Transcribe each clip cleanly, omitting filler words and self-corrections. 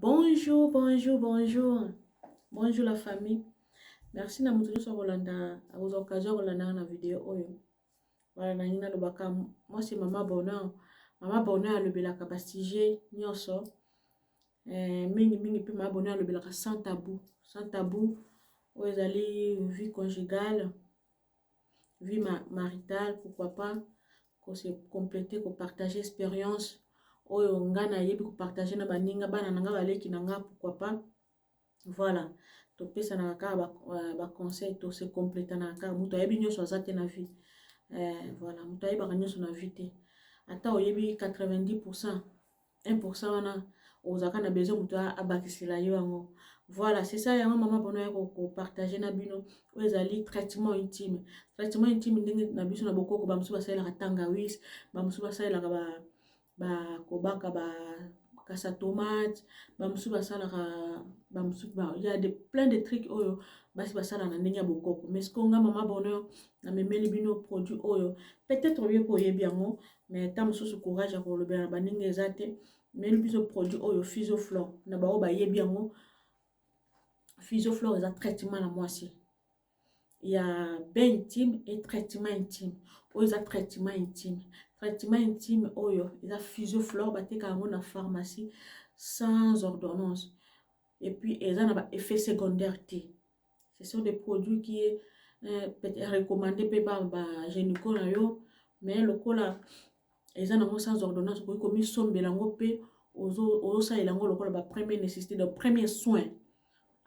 Bonjour, bonjour, bonjour. Bonjour la famille. Merci na mutu sur Rolanda à vos occasions Rolanda na vidéo oyo. Voilà na nina lobaka moi c'est Maman Bonheur. Maman Bonheur le belaka bastige nyonso. Mingi mingi pe Maman Bonheur le belaka sans tabou. Sans tabou où ezali vie conjugale, vie maritale, pourquoi pas qu'on se compléter, qu'on partager expérience. Oyo ngana yebi ko partager na baninga bana nanga baleki nanga pourquoi pas. Voilà, to pesa na kaka ba conseil to se compléter na kaka muto yebi nyonso azate na vie. Voilà, muto yebi ba nyonso na vie te. Ata oyebi 90%, 1% wana ozaka na besoin muto abakisila yo yango. Voilà, c'est ça yango Maman Bonheur ko partager na bino ezali traitement intime. Traitement intime ndenge na biso na bokoko ba musu basala tangawis, ba musu basala ba kobaka ba kasa tomate, ba musu basala ba musu ba il y a plein de trucs oyo basi basala na ndenge ya bokoko. Mais ce qu'on a Maman Bonheur na memeli bino produit oyo peut-être bien pour yebi yango mais ta musu courage ko le ba ndenge ezate mais le biso produit oyo Physioflore na ba ba yebi yango. Physioflore est un traitement la moitié. Il y a bain intime et traitement intime. Ou il y a traitement intime. Traitement intime, il y a Physioflore, il y a la pharmacie sans ordonnance. Et puis, il y a un effet secondaire. Ce sont des produits qui sont recommandés par les gynéco, mais le cola, il y a sans ordonnance. Comme ils sont mélangés, il y a la première nécessité, le premier soin.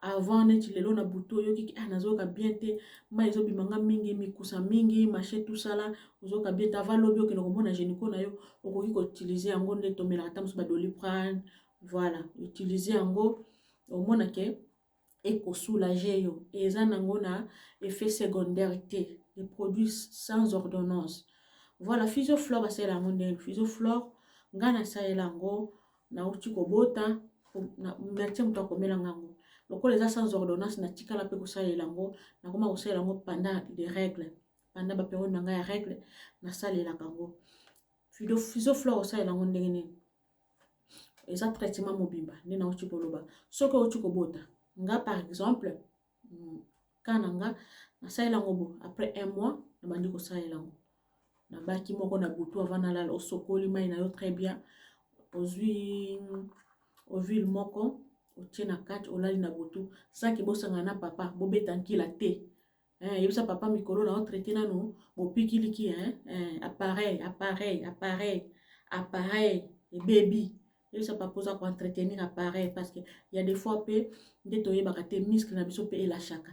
Avant neti lelo na buto yoki nazoka bien te ma ezo bimanga mingi mikusa mingi marché tout ça là ozoka bien te avant lobi okeno komona gynéco na yo okoki ko utiliser yango nde tomela ata musu ba Doliprane. Voilà, utiliser yango omona ke eko soulager yo eza nango na effet secondaire te, les produits sans ordonnance. Voilà, Physioflore basela yango nde Physioflore ngana saela yango na uti kobota na mati muto akomela ngango. Donc, les sans ordonnance, na tika la pe ko sala lango, na koma ko sala lango pendant les règles, pendant ba période nanga ya règles, na sala la kango. Physioflore sala lango ndenge nini. Eza traitement mobimba, ni na uti koloba. Soko uti kobota, nga par exemple, kananga na sala lango bo après 1 mois, na bandi ko sala lango. Na baki moko na butu avant na la osokoli mai na yo très bien. Ozui ovile moko otie na kati olali na butu saki bosanga na papa bobeta nkila te yebisa papa mikolo na otraité nanu bopikiliki appareil et baby yebisa papa oza ko entretenir appareil parce que il y a des fois pe nde toyebaka te muscle na biso pe elashaka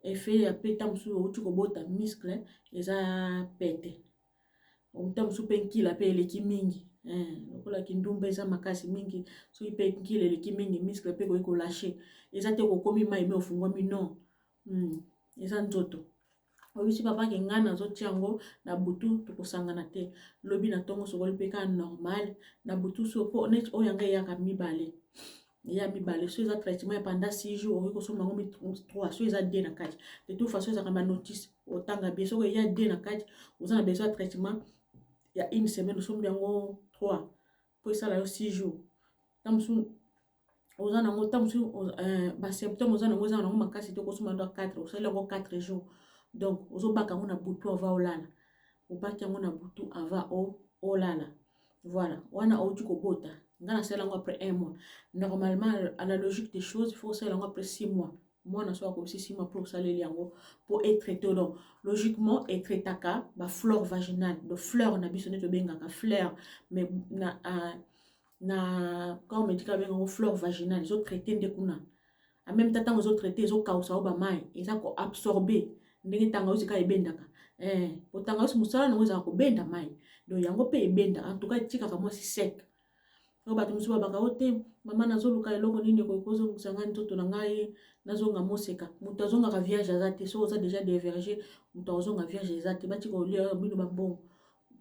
effet ya pe ta musu outi kobota muscle eza pete ta musu pe nkila pe eleki mingi lokola kindumba eza makasi mingi soki pe nkila eleki mingi muscle pe koki kolashe eza te kokomi mai me ofungwami non eza nzoto oyebisi papa ke nga nazotia yango na butu tokosangana te lobi na ntongo sokoli mpe ka normal na butu so po neti oyo yanga eyaka mibale eya mibale so eza traitement ya pendant 6 jours okoki kosomba yango 3 so eza d na kati de toute façon ezaka banotice otanga bien soko eya d na kati oza na besoin ya traitement ya 1 semaine osombi yango 3 po esala yo 6 jours tamusu oza nango tamusu ba symptômes oza nango eza nango makasi te okosomba ndo 4 osali yango 4 jours donc ozobaka yango na butu avant olala obaki yango na butu avant olala. Voilà, wana outi kobota nga nasala yango après 1 mois. Normalement à la logique des choses il faut osala yango après 6 mois. Moi na soa ko 6 mois pour osaleli yango pour être traité donc logiquement être traitaka ba flore vaginale de fleur na biso neto bengaka fleur mais na quand médical benga flore vaginale ils ont traité ndekuna en même temps ils ont traité ils ont kausa ba mai ils ont absorbé ndenge tanga usika ebendaka potanga usi musala nango za ko benda mai donc yango pe ebenda en tout cas tika ka moi si sec ko bato musu babaka ote mama nazoluka eloko nini ko kozo kusanga ntoto na ngai nazonga moseka muto azonga ka vierge azate so oza déjà des vergers muto azonga vierge azate bati ko lia bino bambon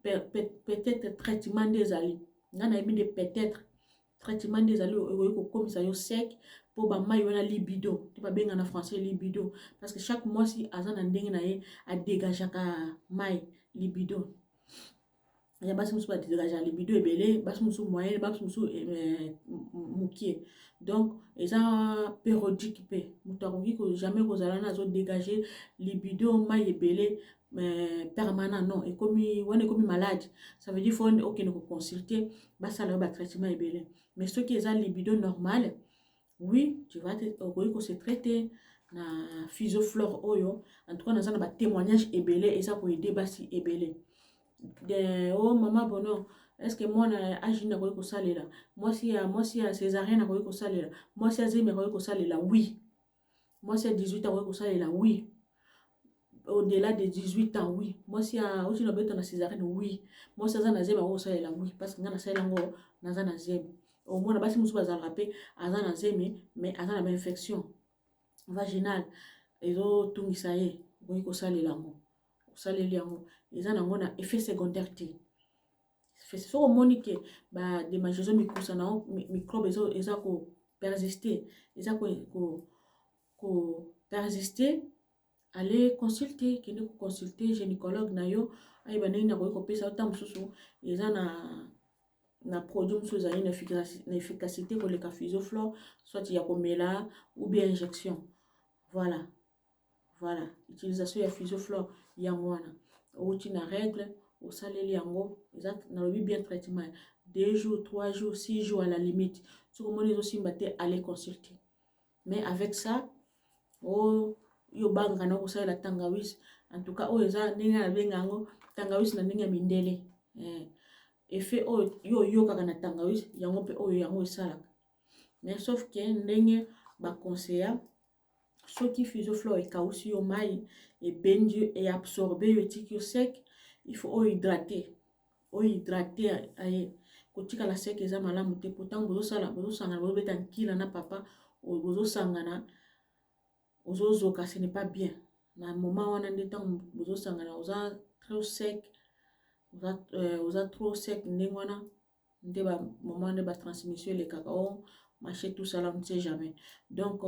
peut-être traitement des ali ngana yebi de peut-être traitement des ali ko komisa yo sec pour ba mai wana libido tu ba benga na français libido parce que chaque mois si azana ndenge na ye a dégager ka mai libido ya basi musu ba dégager libido ebele, basi musu moyen, basi musu mukie. Donc eza périodique pe mutu akoki ko jamais kozala na zo dégager libido mai ebele permanent, non, ekomi malade. Ça veut dire faut okende ko consulter basala ba traitement ebele. Mais ce qui est libido normal, oui, tu vas se traiter na Physioflore oyo. En tout cas, dans un témoignage ebele et ça pour aider basi ebele. Oh maman bonheur, est-ce que moi na agi na ko salela? Moi si ya césarienne na ko salela. Moi si ya zeme ko salela, oui. Moi si ya 18 ans ko salela, oui. Au-delà de 18 ans, oui. Moi si ya aussi na beto na césarienne, oui. Moi si ya na zeme ko salela, oui, parce que na salela ngo na na zeme. Au moins, basi musu bazala rapé azana zeme, mais azana ba infection vaginale ezo tungisa ye ko salela ngo. Saleli yango ezana ngo na effet secondaire te. C'est so monique ba de majezo mikusa na microbe eza ko persister, eza ko persister, aller consulter, kende ko consulter gynécologue na yo ay banini na ko pesa ta mususu eza na produit mususu za une efficacité pour le Physioflore, soit ya komela ou bien injection. Voilà. Voilà, utilisation ya Physioflore yango wana. Outi na règle, au saleli yango, exact, na lobi bien traitement. 2 jours, 3 jours, 6 jours à la limite. Ce que moi, aussi mbaté aller consulter. Mais avec ça, oh, yo banga na ko la tangawis. En tout cas, oh, eza ninga na bengango, tangawis na ninga mindele. Effet oh yo kaka na tangawis, yango pe oh yango esala. Mais sauf que ndenge ba conseiller ce qui Physioflore et kausi yo mai et bendu et absorber le tiki sec, il faut hydrater aye kotika la sec eza malamu te. Pourtant bozo sangana bozo beta nkila na papa ou bozo sangana ozo zoka, ce n'est pas bien. Na moment wana ndeta bozo sangana oza trop sec, oza trop sec ndengwana ndeba moment de ba transmission le cacao marché tout ça là, on ne sait jamais. Donc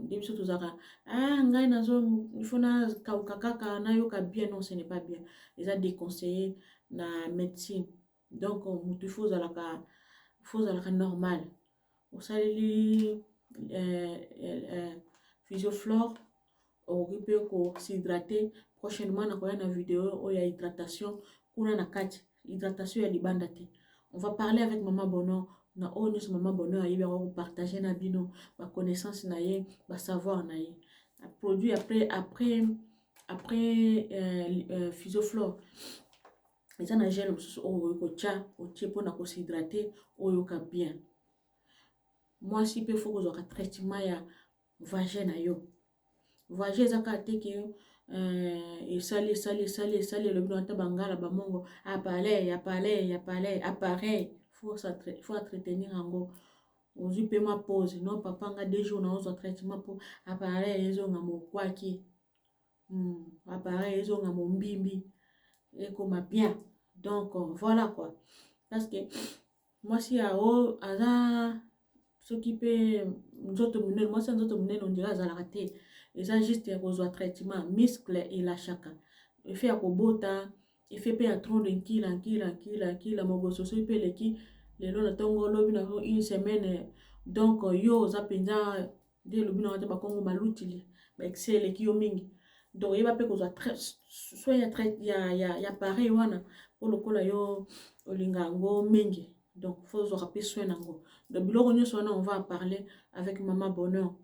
des choses zaka ngai nazo il faut na kaka na yoka bien, non, ce n'est pas bien. Ils a déconseillé na médecine. Donc mutu faut zalaka normal. Au saleli Physioflore au peut ko s'hydrater. Prochainement na koya na vidéo o ya hydratation kuna na kati hydratation ya libanda te. On va parler avec maman Bonheur na on est maman Bonheur ayi ba partager na bino ba connaissance na ye, ba savoir na ye. Produit après Physioflore. Les ana gel o ko tia o tie pour na ko s'hydrater o yoka bien. Moi si pe faut que zo ka traitement ya vagin na yo. Vagin zaka teke et sali le bino ata bangala ba mongo appareil faut entretenir ango. Ozu pe ma pause non papa nga 2 jours na ozo traitement pour appareil ezo nga mo kwaki appareil ezo nga mo mbimbi et comme bien. Donc voilà quoi, parce que moi si a o aza s'occuper nzoto munene, moi c'est nzoto munene on dirait za la raté et ça juste ya kozwa traitement muscle et la chaka et fait akobota et fait pe trop de kila moboso so pe leki lelo na tongo lobi na une semaine. Donc yo za penza de lobi na ba kongo malutili ba excel ki yo mingi. Donc il va pe kozwa soit ya pareil wana pour le kola yo olingango mingi. Donc faut zo rappeler soin nango. Donc biloko nyo sona on va en parler avec maman Bonheur.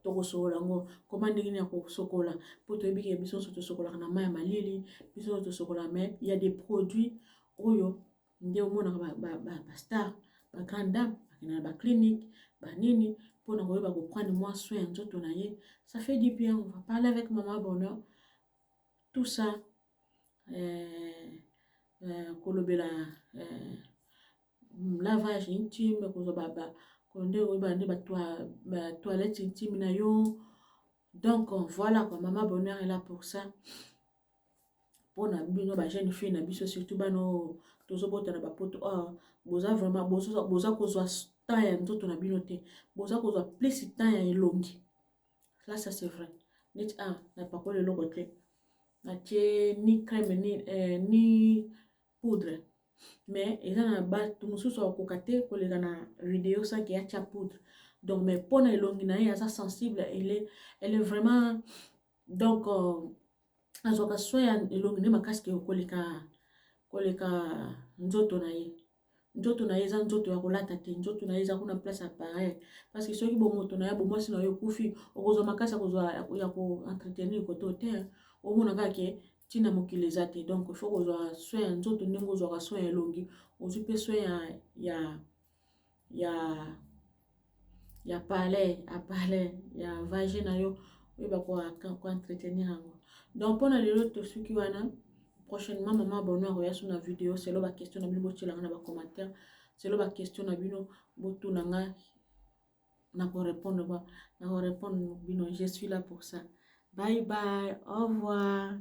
Toko sokolango comment ndingini ya ko sokola pour to biki biso so to sokola na maya malili biso to sokola. Mais il y a des produits oyo nde omona ba star ba grande dame na ba clinique ba nini pour na ko ba ko prendre moins soin nzoto na ye. Ça fait du bien. On va parler avec maman Bonheur tout ça kolobela lavage intime ko baba konde o ba ne ba toilette intime na yo. Donc voilà quoi, maman Bonheur est là pour ça. Pour na bino ba jeune fille na biso surtout bano tozo bota na ba poto boza vraiment boza kozwa temps ya nzoto na bino te, boza kozwa plus temps ya elongi. Là ça c'est vrai. Net na pas ko le lokote na tie ni crème ni poudre mais eza na bato mosusu akoka te koleka na video saki atia poudre donc mais mpona elongi na ye aza sensible elle est vraiment donc azwaka soin ya elongi nde makasi ke koleka nzoto na ye eza nzoto ya kolata te nzoto na ye eza kuna place ya pareil parce que soki bomoto na ye bomwasi na yo okufi okozwa makasi ya koentretenir koto te omona kaka ke ntina mokili eza te donc il faut kozwa soin ya nzoto ndenge ozwaka soin ya elongi ozwi mpe soin ya palais ya vagin na yo oyeba koentretenir yango donc mpona lelo tosuki wana prochainement mama bono akoya so na video selo baquestion na bino botielanga na bacommentaire selo baquestion na bino botuna nga nakorépondre bino je suis là pour ça bye bye au revoir.